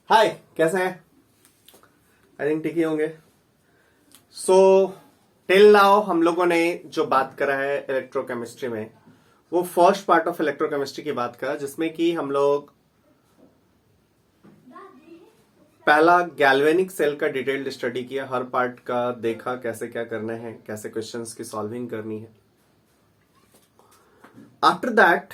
हाय, कैसे हैं? I think ठीक ही होंगे। सो टिल नाउ हम लोगों ने जो बात करा है इलेक्ट्रोकेमिस्ट्री में, वो फर्स्ट पार्ट ऑफ इलेक्ट्रोकेमिस्ट्री की बात करा, जिसमें कि हम लोग पहला गैल्वेनिक सेल का डिटेल्ड स्टडी किया, हर पार्ट का देखा कैसे क्या करना है, कैसे क्वेश्चंस की सॉल्विंग करनी है। आफ्टर दैट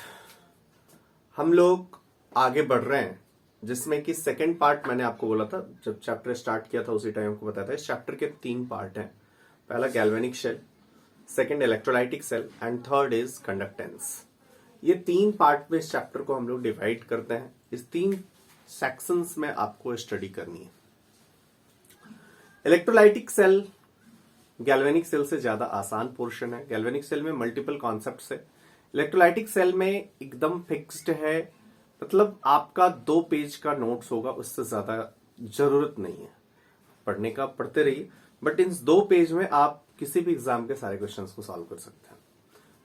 हम लोग आगे बढ़ रहे हैं, जिसमें कि सेकंड पार्ट मैंने आपको बोला था जब चैप्टर स्टार्ट किया था, उसी टाइम आपको बताया था इस चैप्टर के 3 पार्ट हैं। पहला galvanic cell, second electrolytic cell and third is conductance. ये 3 पार्ट में इस चैप्टर को हम लोग डिवाइड करते हैं। इस 3 सेक्शंस में आपको स्टडी करनी है। इलेक्ट्रोलाइटिक सेल गैल्वेनिक सेल से ज्यादा आसान पोर्शन है। गैल्वेनिक सेल में मल्टीपल कॉन्सेप्ट्स है, इलेक्ट्रोलाइटिक सेल में एकदम फिक्स्ड है, मतलब आपका 2 पेज का नोट्स होगा, उससे ज्यादा जरूरत नहीं है पढ़ने का, पढ़ते रहिए, बट इन 2 पेज में आप किसी भी एग्जाम के सारे क्वेश्चंस को सॉल्व कर सकते हैं।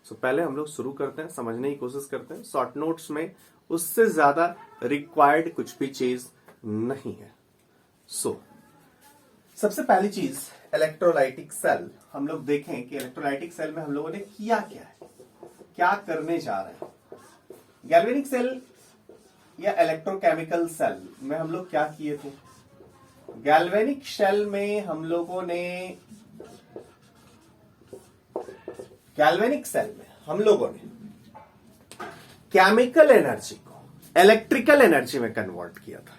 सो पहले हम लोग शुरू करते हैं, समझने की कोशिश करते हैं। शॉर्ट नोट्स में उससे ज्यादा रिक्वायर्ड कुछ भी चीज नहीं है। सो सबसे पहली चीज इलेक्ट्रोलाइटिक सेल, हम लोग देखें कि इलेक्ट्रोलाइटिक सेल में हम लोगों ने किया क्या है, क्या करने जा रहे हैं। गैल्वेनिक सेल या इलेक्ट्रोकेमिकल सेल में हम लोग क्या किए थे? गैल्वेनिक सेल में हम लोगों ने केमिकल एनर्जी को इलेक्ट्रिकल एनर्जी में कन्वर्ट किया था।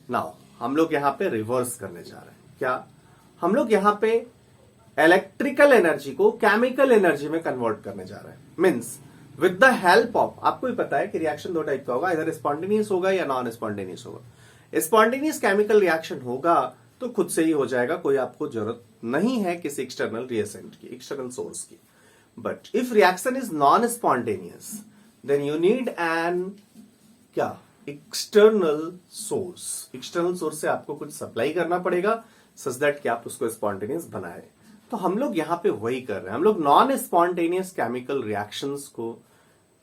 नाउ हम लोग यहां पे रिवर्स करने जा रहे हैं। क्या? हम लोग यहां पे इलेक्ट्रिकल एनर्जी को केमिकल एनर्जी में कन्वर्ट करने जा रहे हैं। Means with the help of, आपको भी पता है कि रिएक्शन 2 टाइप का होगा, इधर स्पॉन्टेनियस होगा या नॉन स्पॉन्टेनियस होगा। स्पॉन्टेनियस केमिकल रिएक्शन होगा तो खुद से ही हो जाएगा, कोई आपको जरूरत नहीं है किसी एक्सटर्नल रिएजेंट की, एक्सटर्नल सोर्स की। But if reaction is non spontaneous then you need an क्या? External source. एक्सटर्नल सोर्स से आपको कुछ सप्लाई करना पड़ेगा सच दैट कि आप उसको स्पॉन्टेनियस बनाए। तो हम लोग यहां पे वही कर रहे हैं, हम लोग नॉन स्पॉन्टेनियस केमिकल रिएक्शंस को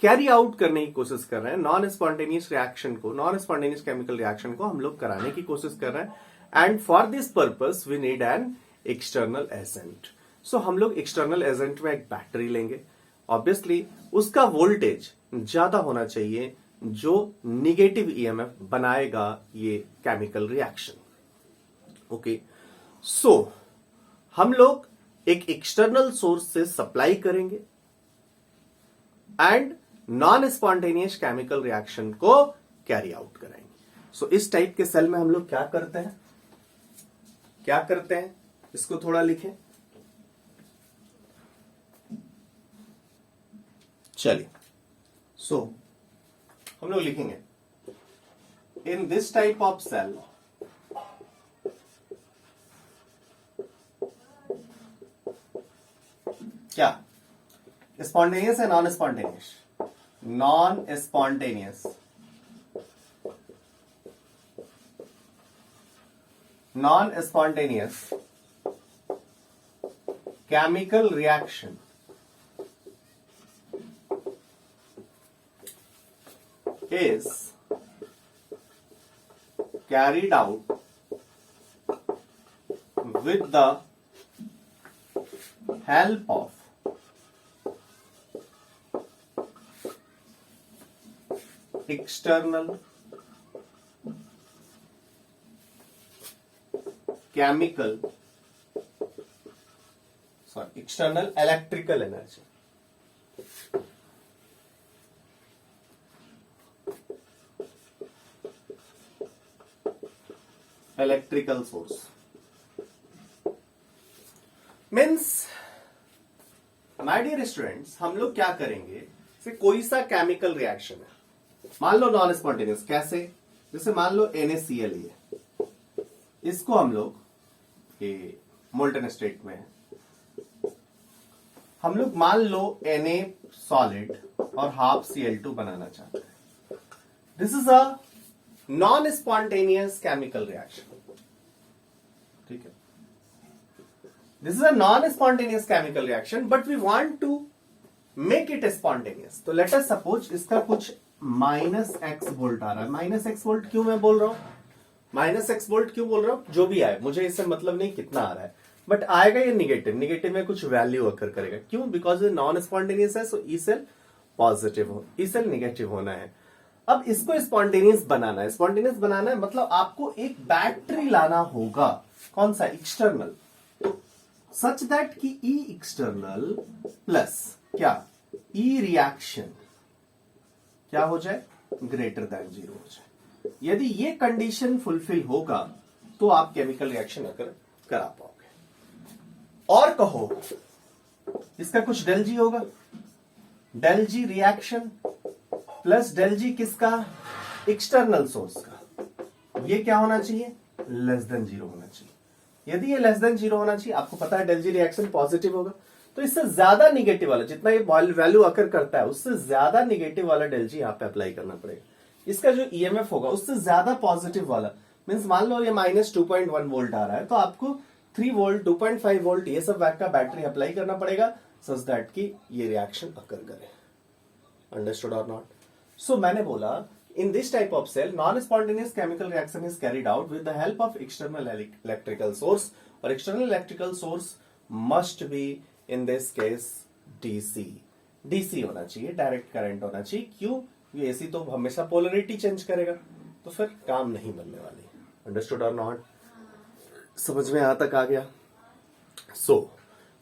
कैरी आउट करने की कोशिश कर रहे हैं। नॉन स्पॉन्टेनियस रिएक्शन को, नॉन स्पॉन्टेनियस केमिकल रिएक्शन को हम लोग कराने की कोशिश कर रहे हैं। And for this purpose we need an external agent. So हम लोग एक्सटर्नल एजेंट में एक बैटरी लेंगे। ऑब्वियसली उसका वोल्टेज ज्यादा होना चाहिए जो निगेटिव ईएमएफ बनाएगा ये केमिकल रिएक्शन। ओके, सो हम लोग एक एक्सटर्नल सोर्स से सप्लाई करेंगे and non spontaneous chemical reaction को कैरी आउट कराएंगे। सो इस टाइप के सेल में हम लोग क्या करते हैं, इसको थोड़ा लिखें। चलिए, सो हम लोग लिखेंगे in this type of cell क्या? स्पॉन्टेनियस है non spontaneous? Non spontaneous chemical reaction is carried out with the help of external external electrical energy. Electrical source means, my dear students, हम लोग क्या करेंगे, से कोई सा केमिकल रिएक्शन है, मान लो नॉन स्पॉन्टेनियस। कैसे? जैसे मान लो NaCl है, इसको हम लोग मोल्टन स्टेट में है, हम लोग मान लो Na सॉलिड और हाफ Cl2 बनाना चाहते हैं। This is a non spontaneous chemical reaction. ठीक है, this is a non spontaneous chemical reaction but we want to make it spontaneous. तो लेट अस सपोज इसका कुछ -x वोल्ट आ रहा है। -x वोल्ट क्यों मैं बोल रहा हूं? -x वोल्ट क्यों बोल रहा हूं? जो भी आए, मुझे इससे मतलब नहीं कितना आ रहा है, बट आएगा ये निगेटिव, निगेटिव में कुछ वैल्यू अकर करेगा। क्यों? बिकॉज ये नॉन स्पॉन्टेनियस है, सो ई सेल पॉजिटिव हो, ई सेल निगेटिव होना है। अब इसको स्पॉन्टेनियस बनाना है, स्पॉन्टेनियस बनाना है मतलब आपको एक बैटरी लाना होगा। कौन सा? एक्सटर्नल, सच दैट कि ई एक्सटर्नल प्लस क्या? ई रिएक्शन क्या हो जाए? ग्रेटर देन 0 हो जाए। यदि ये कंडीशन फुलफिल होगा तो आप केमिकल रिएक्शन करा पाओगे। और कहो, इसका कुछ डेल जी होगा, डेल जी रिएक्शन प्लस डेल जी किसका? एक्सटर्नल सोर्स का। ये क्या होना चाहिए? लेस देन 0 होना चाहिए। यदि ये लेस देन 0 होना चाहिए, आपको पता है डेल जी रिएक्शन पॉजिटिव होगा, तो इससे ज्यादा निगेटिव वाला, जितना ये वैल्यू अकर करता है उससे ज्यादा निगेटिव वाला डेल जी यहां पे अप्लाई करना पड़ेगा। इसका जो ईएमएफ होगा उससे ज्यादा पॉजिटिव वाला, मींस मान लो ये -2.1 वोल्ट आ रहा है, तो आपको 3 वोल्ट, 2.5 वोल्ट ये सब वैक का बैटरी अप्लाई करना पड़ेगा, सच दैट कि ये रिएक्शन अकर करे। अंडरस्टूड और नॉट? सो मैंने बोला, in this type of cell, non-spontaneous chemical reaction is carried out with the help of external electrical source, और external electrical source must be in this case DC। DC होना चाहिए, direct current होना चाहिए। क्यों? ये AC तो हमेशा polarity change करेगा, तो फिर काम नहीं बनने वाली। अंडरस्टूड और नॉट? समझ में यहां तक आ गया? So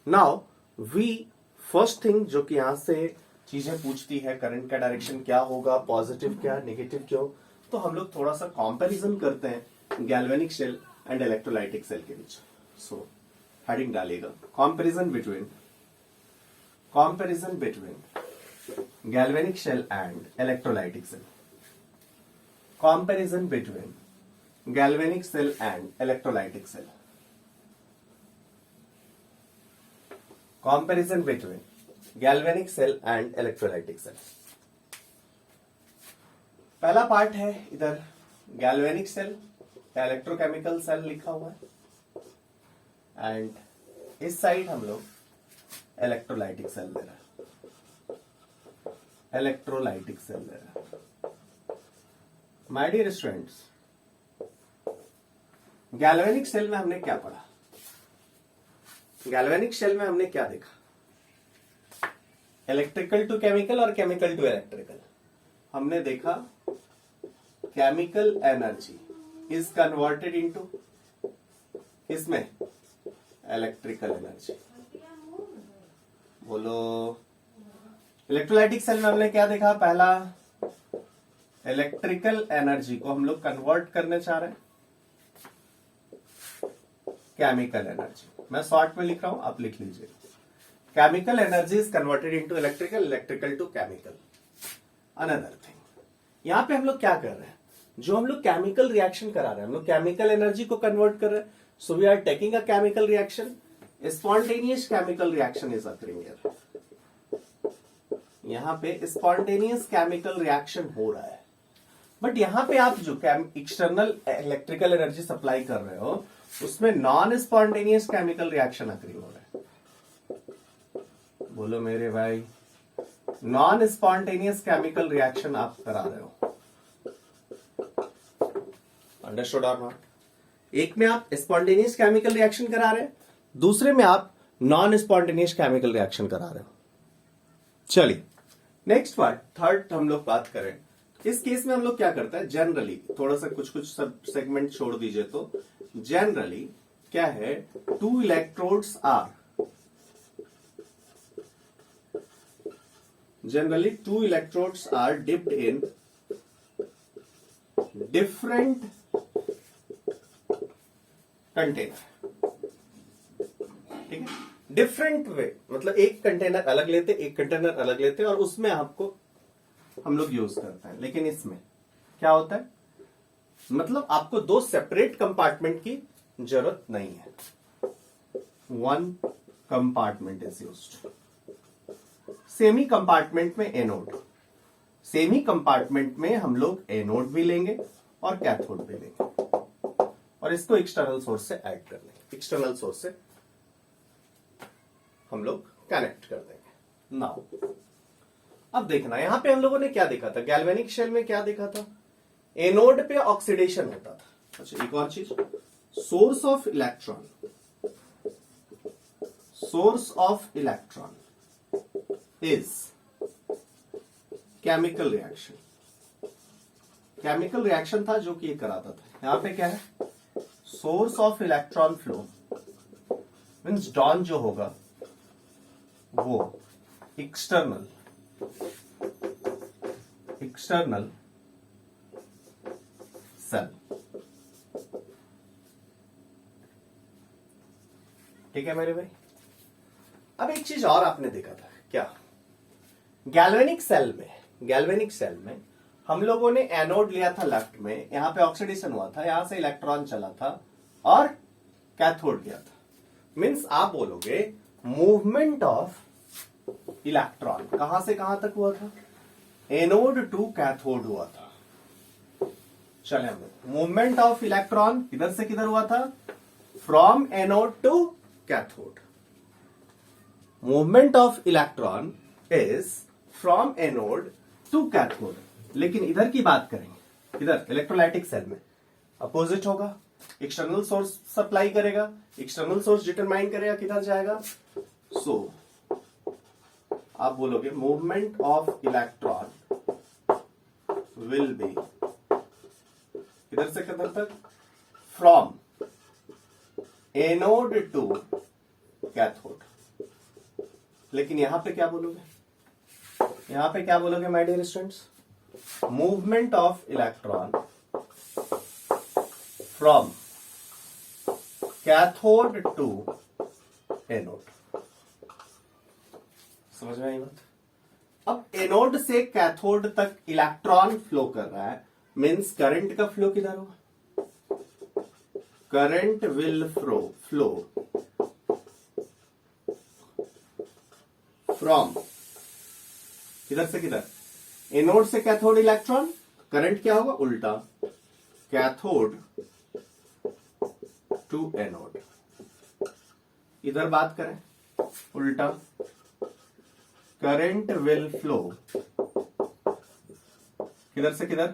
now we first thing जो कि यहां से चीजें पूछती है, करंट का डायरेक्शन क्या होगा, पॉजिटिव क्या, नेगेटिव क्यों, तो हम लोग थोड़ा सा कंपैरिजन करते हैं galvanic cell and electrolytic cell के बीच। सो हेडिंग डालिएगा, comparison between galvanic cell and electrolytic cell, comparison between galvanic cell and electrolytic cell, comparison between galvanic cell and electrolytic cell. पहला पार्ट है इधर गैल्वेनिक सेल, इलेक्ट्रोकेमिकल सेल लिखा हुआ है, and इस साइड हम लोग इलेक्ट्रोलाइटिक सेल ले रहे हैं, इलेक्ट्रोलाइटिक सेल ले रहे हैं। My dear students, galvanic cell में हमने क्या पढ़ा? गैल्वेनिक सेल में हमने क्या देखा? इलेक्ट्रिकल टू केमिकल और केमिकल टू इलेक्ट्रिकल। हमने देखा chemical energy is converted into इसमें इलेक्ट्रिकल एनर्जी। बोलो। इलेक्ट्रोलाइटिक सेल में हमने क्या देखा? पहला, इलेक्ट्रिकल एनर्जी को हम लोग कन्वर्ट करने चाह रहे हैं केमिकल एनर्जी। मैं शॉर्ट में लिख रहा हूं, आप लिख लीजिए। Chemical energy is converted into electrical, electrical to chemical. Another thing, यहां पे हम लोग क्या कर रहे हैं? जो हम लोग केमिकल रिएक्शन करा रहे हैं, हम लोग केमिकल एनर्जी को कन्वर्ट कर रहे हैं। So we are taking a chemical reaction, spontaneous chemical reaction is occurring here. यहां पे स्पॉन्टेनियस केमिकल रिएक्शन हो रहा है, बट यहां पे आप जो एक्सटर्नल इलेक्ट्रिकल एनर्जी सप्लाई कर रहे हो उसमें non spontaneous chemical reaction occurring हो रहा है। बोलो मेरे भाई, नॉन स्पॉन्टेनियस केमिकल रिएक्शन आप करा रहे हो। अंडरस्टूड और नॉट? एक में आप स्पॉन्टेनियस केमिकल रिएक्शन करा रहे हैं, दूसरे में आप नॉन स्पॉन्टेनियस केमिकल रिएक्शन करा रहे हो। चलिए नेक्स्ट पार्ट, थर्ड हम लोग बात करें। इस केस में हम लोग क्या करते हैं जनरली, थोड़ा सा कुछ सब सेगमेंट छोड़ दीजिए, तो जनरली क्या है, two electrodes are, generally two electrodes are dipped in different container। ठीक है, डिफरेंट वे मतलब एक कंटेनर अलग लेते, एक कंटेनर अलग लेते और उसमें आपको हम लोग यूज करते हैं। लेकिन इसमें क्या होता है, मतलब आपको दो सेपरेट कंपार्टमेंट की जरूरत नहीं है। One compartment is used. Semi compartment में एनोड, सेमी कंपार्टमेंट में हम लोग एनोड भी लेंगे और कैथोड भी लेंगे और इसको एक्सटर्नल सोर्स से ऐड कर लेंगे, एक्सटर्नल सोर्स से हम लोग कनेक्ट कर देंगे। नाउ अब देखना, यहां पे हम लोगों ने क्या देखा था, गैल्वेनिक शेल में क्या देखा था, एनोड पे ऑक्सीडेशन होता था। अच्छा एक और चीज, source of electron, source of electron is chemical reaction. Chemical reaction था जो कि ये कराता था। यहां पे क्या है, source of electron flow means डॉन जो होगा वो एक्सटर्नल सेल। ठीक है मेरे भाई। अब एक चीज और आपने देखा था क्या, गैल्वेनिक सेल में हम लोगों ने एनोड लिया था लेफ्ट में, यहां पे ऑक्सीडेशन हुआ था, यहां से इलेक्ट्रॉन चला था और कैथोड गया था। मींस आप बोलोगे मूवमेंट ऑफ इलेक्ट्रॉन कहां से कहां तक हुआ था, एनोड टू कैथोड हुआ था। चले हम लोग, मूवमेंट ऑफ इलेक्ट्रॉन किधर से किधर हुआ था, from anode to cathode. Movement of electron is from anode to cathode. लेकिन इधर की बात करेंगे, इधर इलेक्ट्रोलाइटिक सेल में अपोजिट होगा, एक्सटर्नल सोर्स सप्लाई करेगा, एक्सटर्नल सोर्स डिटरमाइन करेगा किधर जाएगा। सो आप बोलोगे movement of electron will be किधर से किधर तक, फ्रॉम एनोड टू कैथोड। लेकिन यहां पे क्या बोलोगे, यहां पे क्या बोलोगे my dear students, movement of electron from cathode to anode. समझ में आई बात। अब एनोड से कैथोड तक इलेक्ट्रॉन फ्लो कर रहा है, मींस करंट का फ्लो किधर होगा, करंट विल फ्लो फ्रॉम किधर से किधर, एनोड से कैथोड इलेक्ट्रॉन, करंट क्या होगा उल्टा, कैथोड टू एनोड। इधर बात करें उल्टा, करंट विल फ्लो किधर से किधर,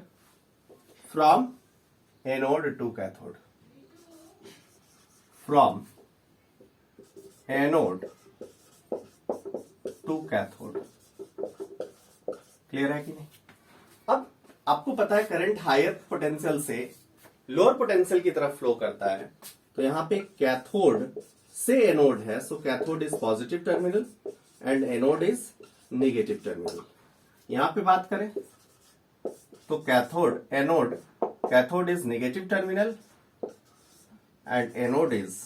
from anode to cathode, from anode to cathode. Clear है कि नहीं। अब आपको पता है करंट हायर पोटेंशियल से लोअर पोटेंशियल की तरफ फ्लो करता है, तो यहां पे कैथोड से एनोड है, so cathode is positive terminal and anode is negative terminal. यहां पे बात करें तो cathode anode, cathode is negative terminal and anode is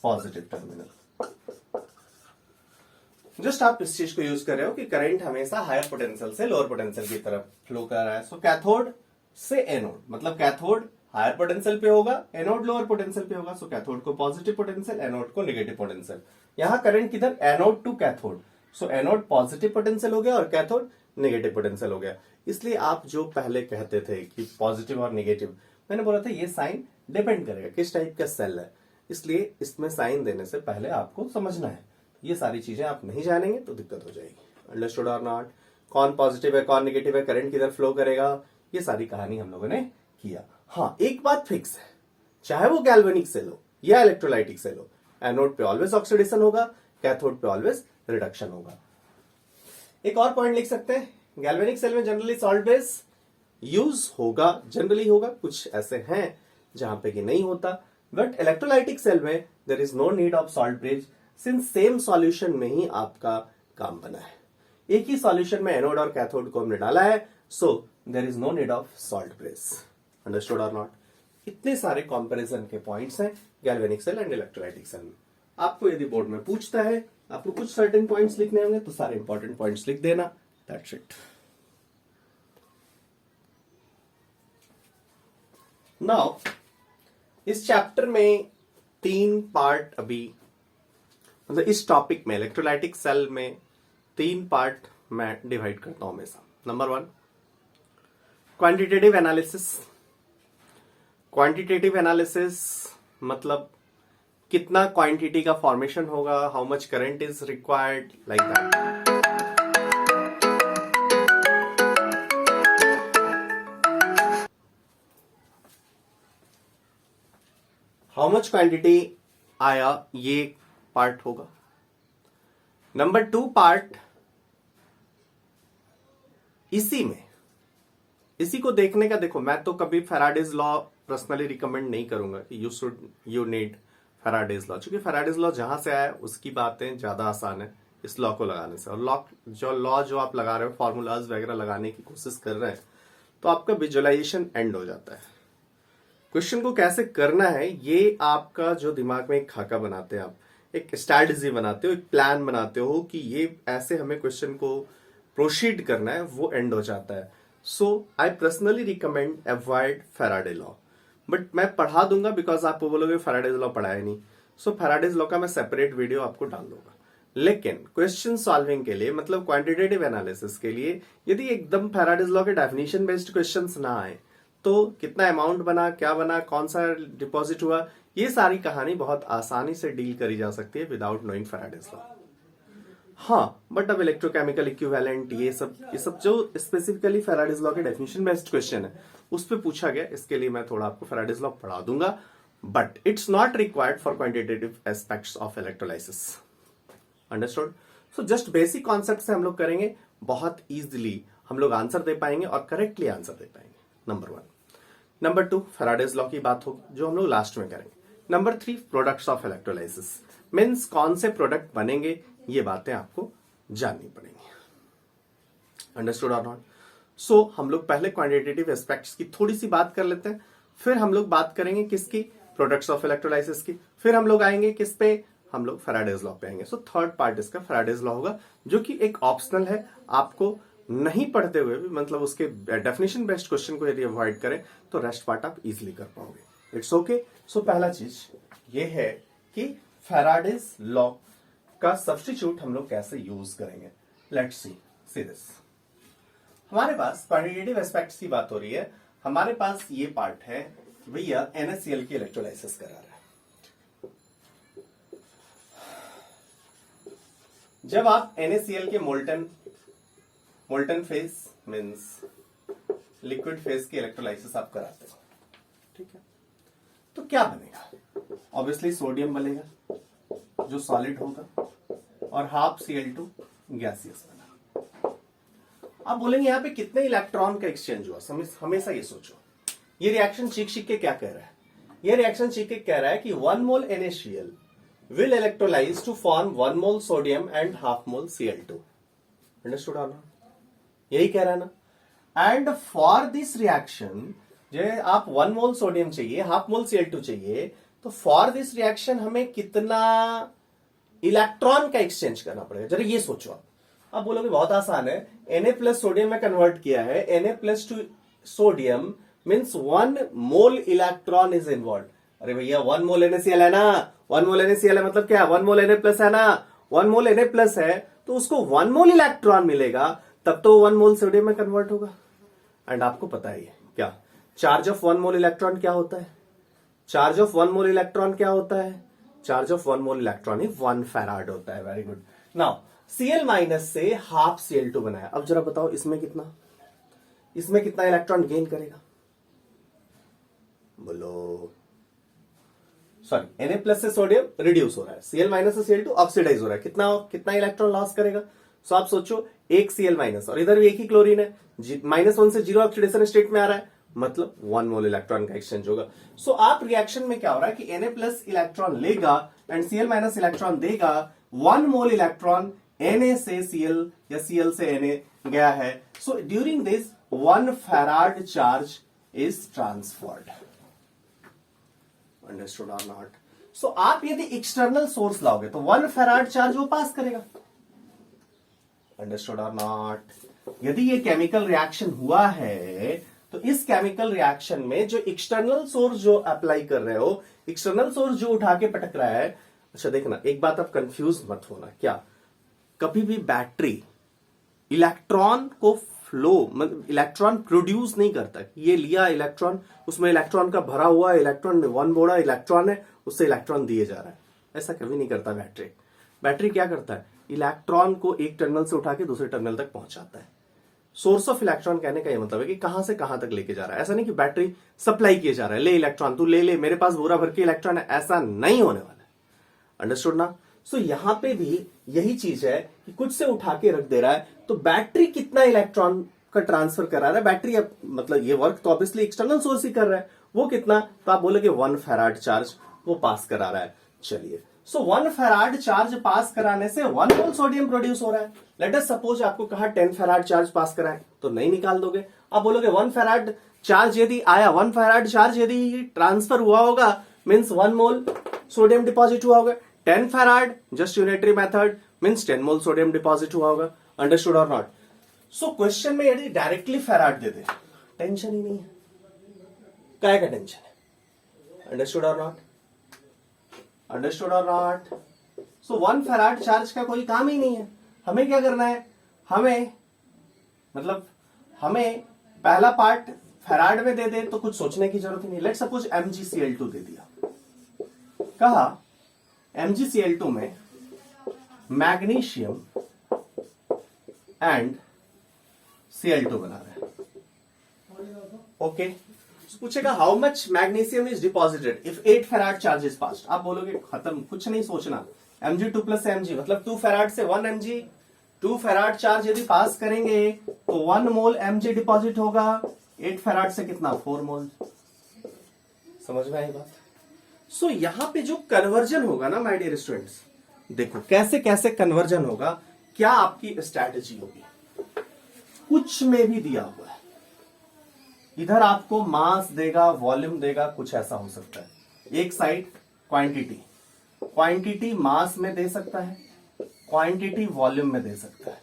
positive terminal. Just आप इस चीज को यूज कर रहे हो कि करंट हमेशा हायर पोटेंशियल से लोअर पोटेंशियल की तरफ फ्लो कर रहा है। सो कैथोड से एनोड मतलब कैथोड हायर पोटेंशियल पे होगा, एनोड लोअर पोटेंशियल पे होगा। सो कैथोड को पॉजिटिव पोटेंशियल, एनोड को नेगेटिव पोटेंशियल। यहां करंट किधर, anode to cathode. So anode positive potential हो गया और कैथोड नेगेटिव पोटेंशियल हो गया। इसलिए आप जो पहले कहते थे कि पॉजिटिव और नेगेटिव, मैंने बोला था ये साइन डिपेंड करेगा किस टाइप का सेल है, इसलिए इसमें साइन देने से पहले आपको समझना है। ये सारी चीजें आप नहीं जानेंगे तो दिक्कत हो जाएगी। अंडरस्टूड और नॉट, कौन पॉजिटिव है कौन नेगेटिव है, करंट किधर फ्लो करेगा, ये सारी कहानी हम लोगों ने किया। हाँ एक बात फिक्स है, चाहे वो गैल्वेनिक सेल हो या इलेक्ट्रोलाइटिक सेल हो, एनोड पे ऑलवेज ऑक्सीडेशन होगा, कैथोड पे ऑलवेज रिडक्शन होगा। एक और पॉइंट लिख सकते हैं, गैल्वेनिक सेल में जनरली सॉल्ट बेस यूज होगा, जनरली होगा, कुछ ऐसे हैं जहां पे कि नहीं होता, बट इलेक्ट्रोलाइटिक सेल में there is no need of salt bridge, since same solution में ही आपका काम बना है, एक ही सॉल्यूशन में एनोड और कैथोड को हमने डाला है, so there is no need of salt bridge. Understood और नॉट। इतने सारे कंपैरिजन के पॉइंट्स हैं galvanic cell and electrolytic cell में। आपको यदि बोर्ड में पूछता है, आपको कुछ सर्टेन पॉइंट्स लिखने होंगे तो सारे इंपॉर्टेंट पॉइंट्स लिख देना, दैट्स इट। नाउ इस चैप्टर में 3 पार्ट, अभी मतलब इस टॉपिक में इलेक्ट्रोलाइटिक सेल में 3 पार्ट मैं डिवाइड करता हूं हमेशा। Number 1 quantitative analysis. Quantitative analysis मतलब कितना क्वांटिटी का फॉर्मेशन होगा, how much current is required, like that. How much quantity आया, ये पार्ट होगा। नंबर 2 पार्ट इसी को देखने का, देखो मैं तो कभी फैराडेज लॉ पर्सनली रिकमेंड नहीं करूंगा कि यू नीड फैराडेज लॉ, क्योंकि फैराडेज लॉ जहां से आया उसकी बातें ज्यादा आसान है इस लॉ को लगाने से। और लॉ जो आप लगा रहे हो, फॉर्मूलाज वगैरह लगाने की कोशिश कर रहे हैं, तो आपका विजुअलाइजेशन एंड हो जाता है। क्वेश्चन को कैसे करना है ये आपका जो दिमाग में एक खाका बनाते हैं, आप एक स्ट्रैटेजी बनाते हो, एक प्लान बनाते हो कि ये ऐसे हमें क्वेश्चन को प्रोसीड करना है, वो एंड हो जाता है। So I personally recommend avoid Faraday law, but मैं पढ़ा दूंगा बिकॉज आप बोलोगे फैराडेज लॉ पढ़ाया नहीं। सो फैराडेज लॉ का मैं सेपरेट वीडियो आपको डाल दूंगा। लेकिन क्वेश्चन सॉल्विंग के लिए, मतलब क्वांटिटेटिव एनालिसिस के लिए, यदि एकदम फैराडेज लॉ के डेफिनेशन बेस्ड क्वेश्चंस ना आए तो कितना अमाउंट बना, क्या बना, कौन सा डिपॉजिट हुआ, ये सारी कहानी बहुत आसानी से डील करी जा सकती है विदाउट नोइंग फैराडेज लॉ। हाँ, बट अब इलेक्ट्रोकेमिकल इक्विवेलेंट ये सब जो स्पेसिफिकली फैराडेज लॉ के डेफिनेशन बेस्ड क्वेश्चन है उस पे पूछा गया, इसके लिए मैं थोड़ा आपको फैराडेज लॉ पढ़ा दूंगा, but it's not required for quantitative aspects of electrolysis. Understood? So just basic concept से हम लोग करेंगे, बहुत इजीली हम लोग आंसर दे पाएंगे और करेक्टली आंसर दे पाएंगे। नंबर 1। नंबर 2 फैराडेज लॉ की बात होगी जो हम लोग लास्ट में करेंगे। Number 3 products of electrolysis, means कौन से प्रोडक्ट बनेंगे, ये बातें आपको जाननी पड़ेंगी। अंडरस्टूड और नॉट? सो हम लोग पहले क्वांटिटेटिव एस्पेक्ट्स की थोड़ी सी बात कर लेते हैं, फिर हम लोग बात करेंगे किसकी, प्रोडक्ट्स ऑफ इलेक्ट्रोलाइसिस की, फिर हम लोग आएंगे किस पे, हम लोग फैराडेज लॉ पे आएंगे। सो थर्ड पार्ट इसका फैराडेज लॉ होगा, जो कि एक ऑप्शनल है, आपको नहीं पढ़ते हुए भी, मतलब उसके डेफिनेशन बेस्ड क्वेश्चन को यदि अवॉइड करें तो रेस्ट पार्ट आप इजीली कर पाओगे। It's okay. सो पहला चीज ये है कि फैराडेज लॉ का सब्स्टिट्यूट हम लोग कैसे यूज करेंगे। Let's see this. हमारे पास क्वांटिटेटिव एस्पेक्ट्स की बात हो रही है, हमारे पास ये पार्ट है, भैया NaCl की इलेक्ट्रोलाइसिस करा रहा है। जब आप NaCl के molten phase means liquid phase की इलेक्ट्रोलाइसिस आप कराते हो, ठीक है, तो क्या बनेगा? ऑब्वियसली सोडियम बनेगा जो सॉलिड होगा और हाफ Cl2 गैसियस बना। आप बोलेंगे यहां पे कितने इलेक्ट्रॉन का एक्सचेंज हुआ, हमेशा ये सोचो। ये रिएक्शन चीख के क्या कह रहा है? ये रिएक्शन चीख के कह रहा है कि 1 मोल NaCl will electrolyze to form 1 mole sodium and half mole Cl2. Understood or not? यही कह रहा है ना। एंड फॉर दिस रिएक्शन जो आप 1 मोल सोडियम चाहिए, हाफ मोल Cl2 चाहिए, तो फॉर दिस रिएक्शन हमें कितना इलेक्ट्रॉन का एक्सचेंज करना पड़ेगा, जरा ये सोचो। आप बोलोगे बहुत आसान है, Na प्लस सोडियम में कन्वर्ट किया है, Na plus two sodium means 1 mole electron is involve. अरे भैया 1 मोल NaCl है ना, 1 मोल NaCl है मतलब क्या, 1 मोल Na प्लस है ना, 1 मोल Na प्लस है तो उसको 1 मोल इलेक्ट्रॉन मिलेगा, तब तो 1 मोल सोडियम में कन्वर्ट होगा। एंड आपको पता ही है क्या चार्ज ऑफ 1 मोल इलेक्ट्रॉन क्या होता है? चार्ज ऑफ 1 मोल इलेक्ट्रॉन क्या होता है? Charge of 1 mole electron he 1 farad होता है। Very good. Now Cl minus से हाफ Cl2 बनाया, अब जरा बताओ इसमें कितना इलेक्ट्रॉन गेन करेगा? बोलो। सॉरी, Na प्लस से सोडियम रिड्यूस हो रहा है, Cl माइनस से Cl2 ऑक्सीडाइज हो रहा है, कितना इलेक्ट्रॉन लॉस करेगा? सो आप सोचो एक Cl माइनस और इधर भी एक ही क्लोरीन है, -1 से 0 ऑक्सीडेशन स्टेट में आ रहा है, मतलब 1 मोल इलेक्ट्रॉन का एक्सचेंज होगा। सो आप रिएक्शन में क्या हो रहा है कि Na प्लस इलेक्ट्रॉन लेगा एंड Cl माइनस इलेक्ट्रॉन देगा, 1 मोल इलेक्ट्रॉन Na से Cl या Cl से Na गया है। So during this 1 farad charge is transferred. Understood और नॉट? सो आप यदि एक्सटर्नल सोर्स लाओगे तो 1 फैराड चार्ज वो पास करेगा। अंडरस्टूड और नॉट? यदि ये केमिकल रिएक्शन हुआ है तो इस केमिकल रिएक्शन में जो एक्सटर्नल सोर्स जो अप्लाई कर रहे हो, एक्सटर्नल सोर्स जो उठा के पटक रहा है, अच्छा देखना एक बात आप कंफ्यूज मत होना, क्या कभी भी बैटरी इलेक्ट्रॉन को फ्लो मतलब इलेक्ट्रॉन प्रोड्यूस नहीं करता। ये लिया इलेक्ट्रॉन, उसमें इलेक्ट्रॉन का भरा हुआ इलेक्ट्रॉन में 1 बोड़ा इलेक्ट्रॉन है, उससे इलेक्ट्रॉन दिए जा रहा है, ऐसा कभी नहीं करता बैटरी क्या करता है? इलेक्ट्रॉन को एक टर्मिनल से उठा के दूसरे टर्मिनल तक पहुंचाता है। सोर्स ऑफ इलेक्ट्रॉन कहने का ये मतलब है कि कहां से कहां तक लेके जा रहा है। ऐसा नहीं कि बैटरी सप्लाई किए जा रहा है, ले इलेक्ट्रॉन तू ले ले, मेरे पास बोरा भर के इलेक्ट्रॉन है, ऐसा नहीं होने वाला है। अंडरस्टूड ना? सो यहां पे भी यही चीज है कि कुछ से उठा के रख दे रहा है, तो बैटरी कितना इलेक्ट्रॉन का ट्रांसफर करा रहा है, बैटरी मतलब ये वर्क तो ऑब्वियसली एक्सटर्नल सोर्स ही कर रहा है, वो कितना, तो आप बोलोगे 1 फैराड चार्ज वो पास करा रहा है। चलिए, सो 1 फैराड चार्ज पास कराने से 1 मोल सोडियम प्रोड्यूस हो रहा है। लेट अस सपोज आपको कहा 10 फैराड चार्ज पास कराए, तो नहीं निकाल दोगे, आप बोलोगे 1 फैराड चार्ज यदि आया, 1 फैराड चार्ज यदि ट्रांसफर हुआ होगा मींस 1 मोल सोडियम डिपॉजिट हुआ होगा। 10 farad just unitary method means 10 मोल सोडियम डिपॉजिट हुआ होगा। अंडरस्टूड और नॉट? सो क्वेश्चन में यदि डायरेक्टली फैराड दे दे, टेंशन ही नहीं है, क्या का टेंशन है? अंडरस्टूड और नॉट? अंडरस्टूड और नॉट? सो 1 फैराड चार्ज का कोई काम ही नहीं है। हमें क्या करना है, हमें पहला पार्ट फैराड में दे दे तो कुछ सोचने की जरूरत ही नहीं। लेट्स सपोज MgCl2 दे दिया, कहा MgCl2 में मैग्नीशियम एंड Cl2 बना रहे हैं, ओके। पूछेगा how much magnesium is deposited if 8 farad charge is passed. आप बोलोगे खत्म, कुछ नहीं सोचना, Mg2 प्लस Mg मतलब 2 फैराड से 1 Mg, 2 फैराड चार्ज यदि पास करेंगे तो 1 मोल Mg डिपॉजिट होगा, 8 फैराड से कितना, 4 मोल। समझ में आई बात? सो यहां पे जो कन्वर्जन होगा ना माय डियर स्टूडेंट्स, देखो कैसे कैसे कन्वर्जन होगा, क्या आपकी स्ट्रैटेजी होगी। कुछ में भी दिया हुआ है, इधर आपको मास देगा, वॉल्यूम देगा, कुछ ऐसा हो सकता है। एक साइड क्वांटिटी मास में दे सकता है, क्वांटिटी वॉल्यूम में दे सकता है,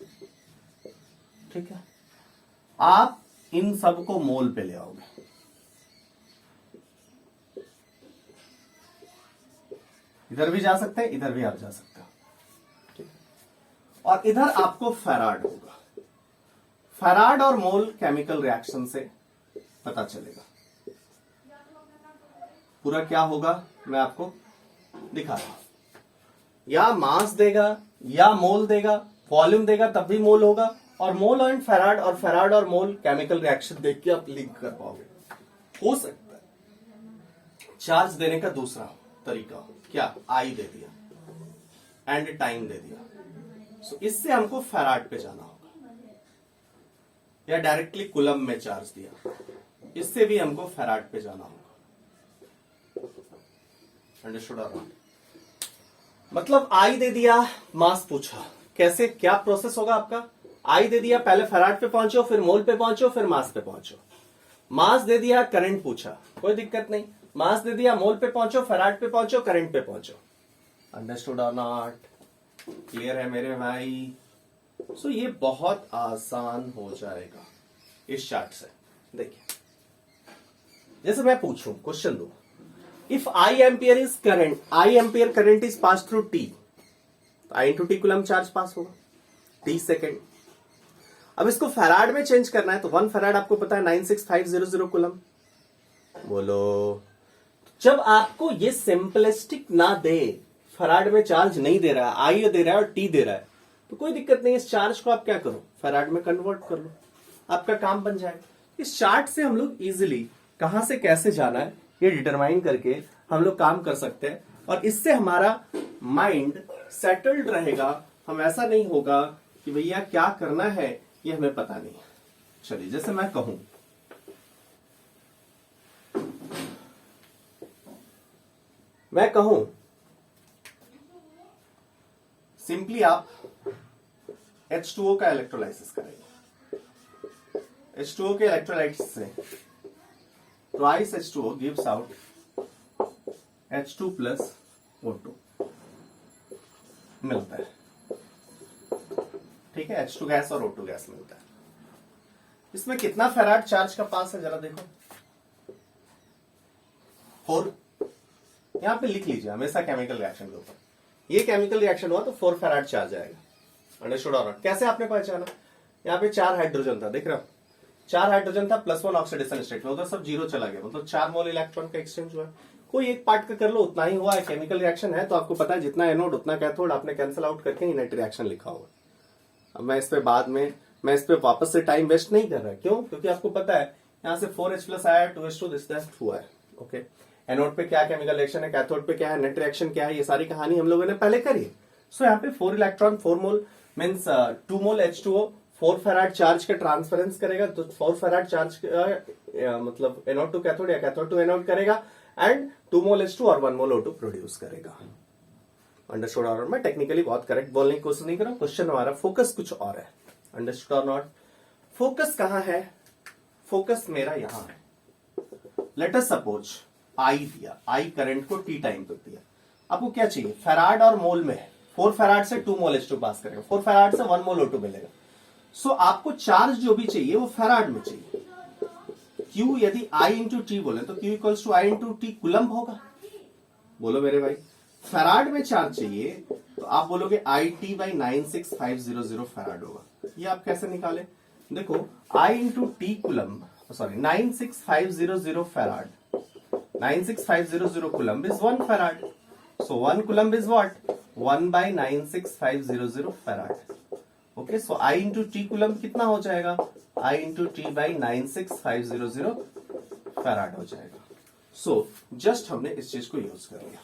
ठीक है। आप इन सब को मोल पे ले आओगे, इधर भी जा सकते हैं, इधर भी आप जा सकते हो, ठीक है। और इधर आपको फैराड होगा, फैराड और मोल केमिकल रिएक्शन से पता चलेगा। पूरा क्या होगा मैं आपको दिखा रहा हूं, या मास देगा या मोल देगा, वॉल्यूम देगा तब भी मोल होगा, और मोल एंड फैराड और फैराड और मोल केमिकल रिएक्शन देख के आप लिंक कर पाओगे। हो सकता है चार्ज देने का दूसरा तरीका, क्या, आई दे दिया एंड टाइम दे दिया, सो इससे हमको फैराड पे जाना होगा, या डायरेक्टली कूलम में चार्ज दिया, इससे भी हमको फैराड पे जाना होगा। अंडरस्टूड और नॉट? मतलब आई दे दिया, मास पूछा, कैसे क्या प्रोसेस होगा आपका, आई दे दिया, पहले फैराड पे पहुंचो, फिर मोल पे पहुंचो, फिर मास पे पहुंचो। मास दे दिया, करंट पूछा, कोई दिक्कत नहीं, मास दे दिया, मोल पे पहुंचो, फैराड पे पहुंचो, करंट पे पहुंचो। अंडरस्टूड और नॉट? क्लियर है मेरे भाई? सो ये बहुत आसान हो जाएगा इस चार्ट से। देखिए, जैसे मैं पूछूं, question two, if I ampere is current, I ampere current is pass through T, तो I into T coulomb charge pass होगा, T सेकेंड। अब इसको फैराड में चेंज करना है, तो 1 फैराड आपको पता है 96500 कूलम। बोलो, जब आपको ये सिंपलिस्टिक ना दे, फैराड में चार्ज नहीं दे रहा है, I दे रहा है और T दे रहा है, तो कोई दिक्कत नहीं, इस चार्ज को आप क्या करो, फैराड में कन्वर्ट कर लो, आपका काम बन जाएगा। इस चार्ट से हम लोग इजिली कहां से कैसे जाना है ये डिटरमाइन करके हम लोग काम कर सकते हैं, और इससे हमारा माइंड सेटल्ड रहेगा। हम ऐसा नहीं होगा कि भैया क्या करना है ये हमें पता नहीं है। चलिए, जैसे मैं कहूं सिंपली आप H2O का इलेक्ट्रोलाइसिस करेंगे, H2O के इलेक्ट्रोलाइसिस से twice H2O gives out H2 plus O2 मिलता है, ठीक है। H2 गैस और O2 गैस मिलता है। इसमें कितना फैराड चार्ज का पास है जरा देखो, 4। यहां पे लिख लीजिए हमेशा केमिकल रिएक्शन के ऊपर, ये केमिकल रिएक्शन हुआ तो 4 फैराड चार्ज आएगा। अंडरस्टूड और नॉट? कैसे आपने पहचाना, यहाँ पे 4 हाइड्रोजन था, देख रहे हो, 4 हाइड्रोजन था, +1 ऑक्सीडेशन स्टेट में, उधर सब 0 चला गया, मतलब 4 मोल इलेक्ट्रॉन का एक्सचेंज हुआ है। कोई एक पार्ट का कर लो, उतना ही हुआ है। केमिकल रिएक्शन है तो आपको पता है जितना एनोड उतना कैथोड, आपने कैंसिल आउट करके नेट रिएक्शन लिखा होगा। अब मैं इस पे बाद में मैं इस पे वापस से टाइम वेस्ट नहीं कर रहा। क्यों? क्योंकि आपको पता है यहां से 4H+ आया, 2H2 दिस दैट 2 आया। ओके, एनोड पे क्या केमिकल रिएक्शन है, कैथोड पे क्या है, नेट रिएक्शन क्या है, ये सारी कहानी हम लोगों ने पहले करी है। सो यहाँ पे 4 इलेक्ट्रॉन 4 मोल मीन्स 2 मोल H2O 4 फैराड चार्ज का ट्रांसफरेंस करेगा, तो 4 फैराड चार्ज मतलब एनोड टू कैथोड या कैथोड टू एनोड करेगा, एंड 2 मोल H2 और 1 मोल O2 प्रोड्यूस करेगा। अंडरस्टूड? और मैं टेक्निकली बहुत करेक्ट बोलने की कोशिश नहीं कर रहा हूं, क्वेश्चन हमारा फोकस कुछ और है। अंडरस्टूड और नॉट? फोकस कहां है? फोकस मेरा यहां है। लेट अस सपोज आई दिया, आई करंट को टी टाइम तक दिया। आपको क्या चाहिए? फैराड और मोल में 4 फैराड से 2 मोल H2 पास करेगा, 4 फैराड से 1 मोल O2 मिलेगा। सो आपको चार्ज जो भी चाहिए वो फैराड में चाहिए। Q यदि I इंटू टी बोले तो Q equals to I into T coulomb होगा। बोलो मेरे भाई, फैराड में चार्ज चाहिए तो आप बोलोगे IT बाई 96500 फैराड होगा। ये आप कैसे निकाले? देखो I into T coulomb, sorry 96500 farad, 96500 coulomb is 1 farad. So 1 coulomb is what? 1 by 96500 farad. Okay, so I into T coulomb कितना हो जाएगा? I into T by 96500 farad हो जाएगा। सो जस्ट हमने इस चीज को यूज कर लिया।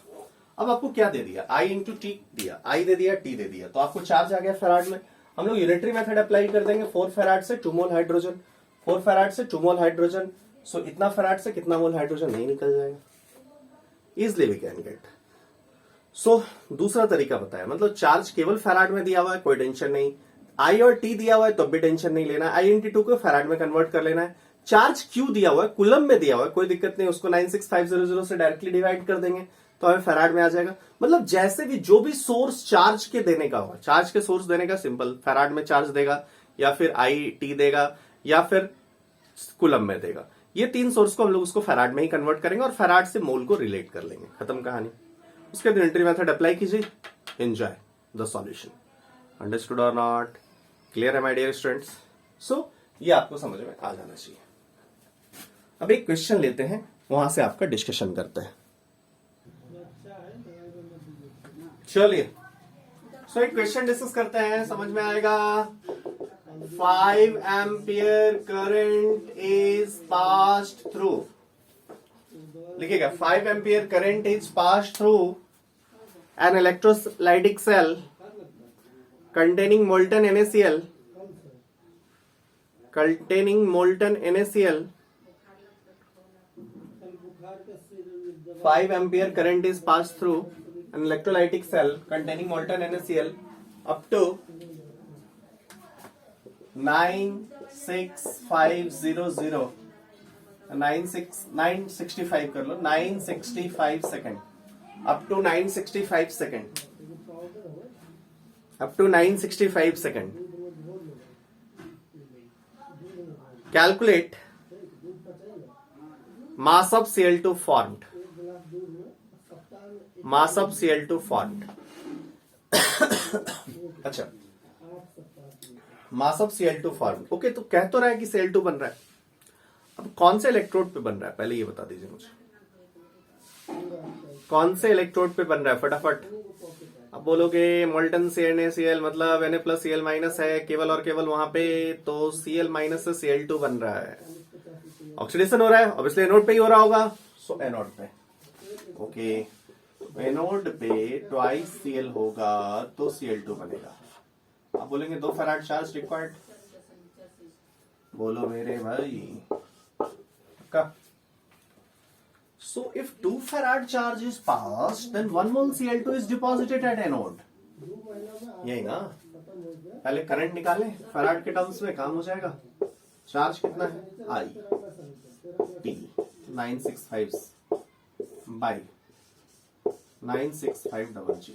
अब आपको क्या दे दिया? I इंटू टी दिया, I दे दिया, T दे दिया, तो आपको चार्ज आ गया फैराड में। हम लोग यूनिटरी मेथड अप्लाई कर देंगे। 4 फैराड से 2 मोल हाइड्रोजन, 4 फैराड से 2 मोल हाइड्रोजन, सो इतना फैराड से कितना मोल हाइड्रोजन नहीं निकल जाएगा। Easily we can get. So दूसरा तरीका बताया, मतलब चार्ज केवल फैराड में दिया हुआ है, कोई टेंशन नहीं। I और T दिया हुआ है तो भी टेंशन नहीं लेना, I इंटू 2 को फैराड में कन्वर्ट कर लेना है। चार्ज Q दिया हुआ है, कुलम में दिया हुआ है, कोई दिक्कत नहीं, उसको 96500 से डायरेक्टली डिवाइड कर देंगे तो हमें फैराड में आ जाएगा। मतलब जैसे भी जो भी सोर्स चार्ज के देने का होगा, चार्ज के सोर्स देने का सिंपल फैराड में चार्ज देगा, या फिर I T देगा, या फिर कुलम में देगा। ये 3 सोर्स को हम लोग उसको फैराड में ही कन्वर्ट करेंगे और फैराड से मोल को रिलेट कर लेंगे। खत्म कहानी। उसके बाद यूनिटरी मेथड अप्लाई कीजिए, एंजॉय द सॉल्यूशन। अंडरस्टूड और नॉट? क्लियर है माय डियर स्टूडेंट्स? सो ये आपको समझ में आ जाना चाहिए। अब एक क्वेश्चन लेते हैं, वहां से आपका डिस्कशन करते हैं। चलिए, सो एक क्वेश्चन डिस्कस करते हैं, समझ में आएगा। 5 ampere current is passed through, लिखिएगा 5 ampere current is passed through an electrolytic cell containing molten NaCl, 5 ampere current is passed through an electrolytic cell containing molten NaCl up to 96500 965 कर लो, 965 second, up to 965 second, up to 965 second. Calculate mass of Cl2 formed. Mass of Cl2 formed. अच्छा, mass of Cl2 formed. Okay, तो कह तो रहा है कि Cl2 बन रहा है। अब कौन से इलेक्ट्रोड पे बन रहा है पहले ये बता दीजिए मुझे। कौन से इलेक्ट्रोड पे बन रहा है फटाफट। अब बोलोगे मोल्टन NaCl मतलब Na+Cl- है केवल और केवल वहां पे, तो Cl- से Cl2 बन रहा है, ऑक्सीडेशन हो रहा है, ऑब्वियसली एनोड पे ही हो रहा होगा। सो एनोड पे, ओके, एनोड पे ट्वाइस Cl होगा तो Cl2 बनेगा। आप बोलेंगे 2 फैराड चार्ज रिक्वायर्ड, बोलो मेरे भाई का। So if 2 farad charge is passed, then 1 mole Cl2 is deposited at anode. यही ना, पहले करंट निकालें फैराड के टर्म्स में, काम हो जाएगा। चार्ज कितना है? I T 965 बाई 96500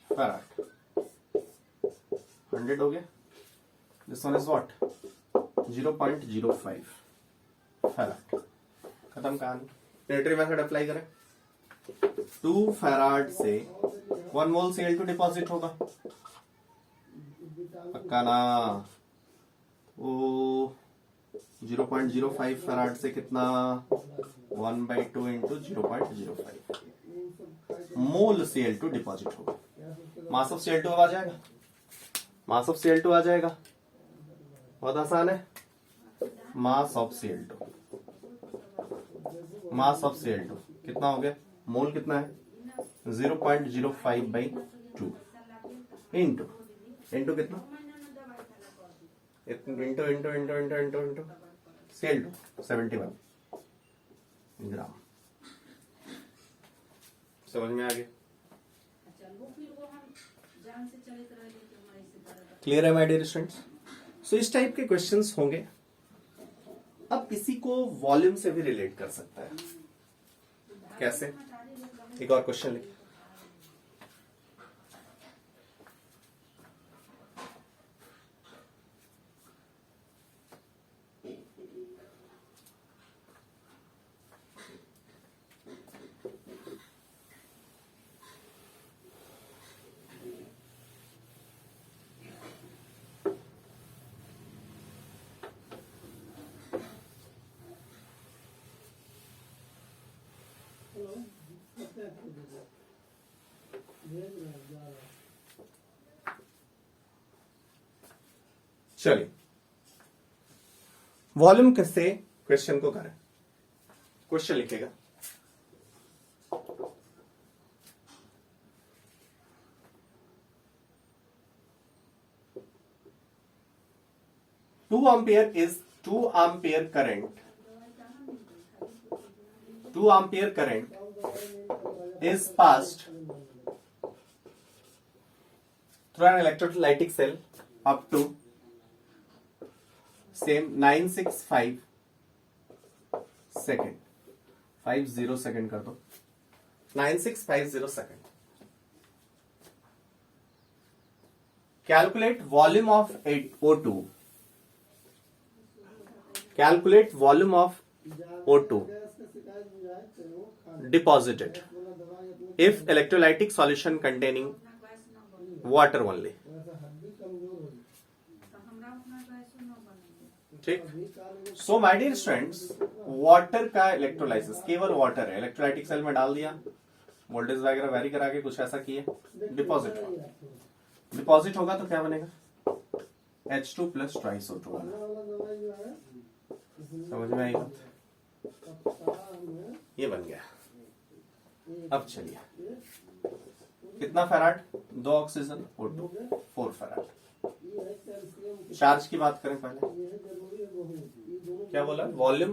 फैराड, 100 हो गया। This one is what? 0.05 farad. खत्म कहानी। यूनिटरी मेथड अप्लाई करें, 2 फैराड से 1 मोल Cl2 डिपॉजिट होगा, पक्का ना? वो 0.05 फैराड से कितना? 1/2 इंटू 0.05 मोल Cl2 डिपॉजिट होगा। मास ऑफ Cl2 आ जाएगा। मास ऑफ Cl2 आ जाएगा, बहुत आसान है। Mass of Cl2, mass of Cl2 कितना हो गया, मोल कितना है 0.05/2 इंटू इंटू कितना into into into into into into Cl2 71 ग्राम। समझ में आ गया? क्लियर है माय डियर स्टूडेंट्स? सो इस टाइप के क्वेश्चंस होंगे। अब इसी को वॉल्यूम से भी रिलेट कर सकता है। कैसे? एक और क्वेश्चन लिखिए। चलिए वॉल्यूम कैसे क्वेश्चन को करें। क्वेश्चन लिखेगा 2 ampere is 2 ampere current. 2 ampere current is passed through an electrolytic cell up to same 965 second 50 second कर दो 9650 second. Calculate volume of O2. Calculate volume of O2 deposited if electrolytic solution containing water only. ठीक। So my dear students, water का electrolysis केवल water है, electrolytic cell में डाल दिया, voltage वगैरह वेरी करा के कुछ ऐसा किए, डिपॉजिट हुआ। डिपॉजिट होगा तो क्या बनेगा H2 प्लस ट्वाइस O2 वाला। समझ में आई बात? ये बन गया। अब चलिए कितना farad, 2 oxygen O2 4 farad. Charge की बात करें पहले, क्या बोला, volume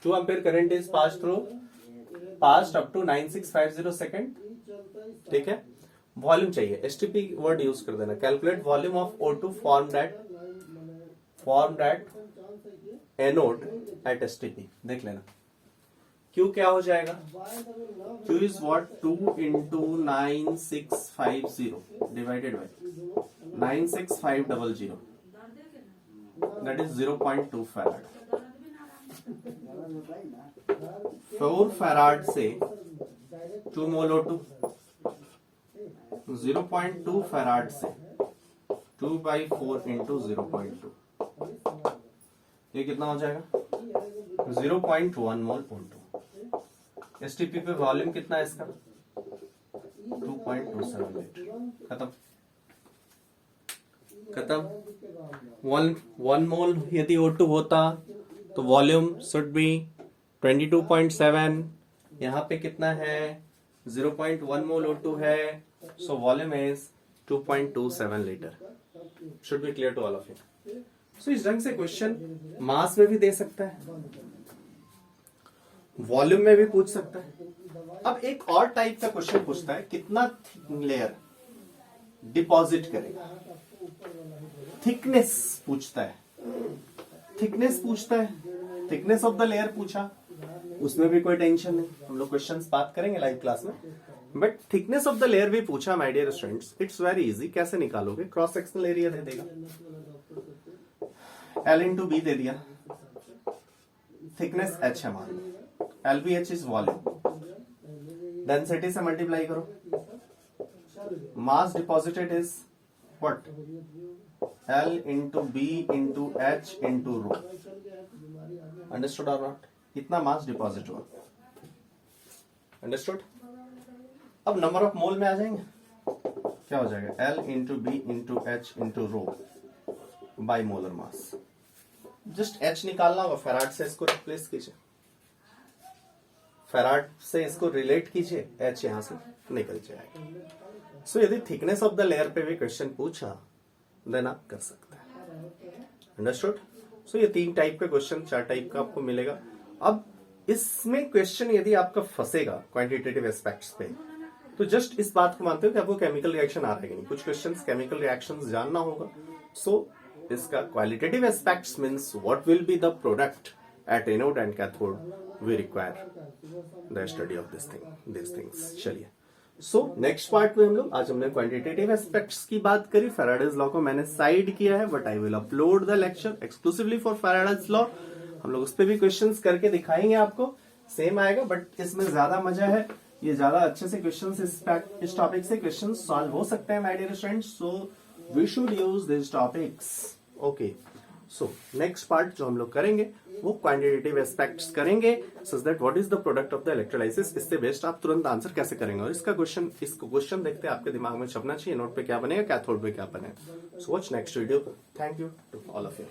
2 ampere current is passed up to 9650 second. ठीक है, वॉल्यूम चाहिए, एसटीपी वर्ड यूज कर देना। Calculate volume of O2 form that anode at STP. देख लेना Q क्या हो जाएगा, Q is what 2 into 9650 divided by 96500, that is 0.2 farad. 4 farad से 2 मोल O2, 0.2 फैराड से 2/4 इंटू 0.2, ये कितना हो जाएगा 0.1 मोल O2। एसटीपी पे वॉल्यूम कितना है इसका 2.27 लीटर। खत्म। 1 मोल यदि O2 होता तो वॉल्यूम शुड बी 22.7। यहाँ पे कितना है 0.1 मोल O2 है, so volume is 2.27 litre. Should be clear to all of you. So इस ढंग से क्वेश्चन मास में भी दे सकता है, वॉल्यूम में भी पूछ सकता है। अब एक और टाइप का क्वेश्चन पूछता है कितना लेयर डिपॉजिट करेगा, थिकनेस पूछता है। थिकनेस पूछता है, थिकनेस ऑफ द लेयर पूछा, उसमें भी कोई टेंशन नहीं, हम लोग क्वेश्चंस बात करेंगे लाइव क्लास में। But thickness of the layer भी पूछा my dear students, it's very easy. कैसे निकालोगे, क्रॉस सेक्शनल एरिया दे देगा, L इंटू बी दे दिया, थिकनेस H है मान, LBH इज वॉल्यूम, डेंसिटी से मल्टीप्लाई करो, mass deposited is what L into B into H into rho. Understood और not? कितना मास डिपॉजिट हुआ, अंडरस्टूड? अब नंबर ऑफ मोल में आ जाएंगे। क्या हो जाएगा L into B into H into rho by molar mass. Just H निकालना होगा, फेराड से इसको रिप्लेस कीजिए, फेराड से इसको रिलेट कीजिए, H यहां से निकल जाएगा। सो यदि थिकनेस ऑफ द लेयर पे भी क्वेश्चन पूछा देन आप कर सकते हैं। अंडरस्टूड? सो ये 3 टाइप का क्वेश्चन, 4 टाइप का आपको मिलेगा। अब इसमें क्वेश्चन यदि आपका फंसेगा क्वांटिटेटिव एस्पेक्ट्स पे, तो जस्ट इस बात को मानते हो कि आपको केमिकल रिएक्शन आ रहा है कि नहीं, कुछ क्वेश्चंस केमिकल रिएक्शंस जानना होगा। सो इसका qualitative aspects means what will be the product at anode and cathode, we require the study of this things. चलिए, सो नेक्स्ट पार्ट में हम लोग, आज हमने क्वांटिटेटिव एस्पेक्ट्स की बात करी, फैराडेज लॉ को मैंने साइड किया है, but I will upload the lecture exclusively for Faraday's law. हम लोग उस पर भी क्वेश्चंस करके दिखाएंगे, आपको सेम आएगा, बट इसमें ज्यादा मजा है, ये ज्यादा अच्छे से क्वेश्चंस इस टॉपिक से क्वेश्चंस सॉल्व हो सकते हैं my dear students. So we should use this topics. Okay, so next part जो हम लोग करेंगे वो क्वांटिटेटिव एस्पेक्ट्स करेंगे, such that what is the product of the electrolysis. इससे बेस्ट आप तुरंत आंसर कैसे करेंगे, और इसको क्वेश्चन देखते हैं आपके दिमाग में छपना चाहिए, नोट पे क्या बनेगा, कैथोड पे क्या बनेगा। So watch next video. Thank you to all of you.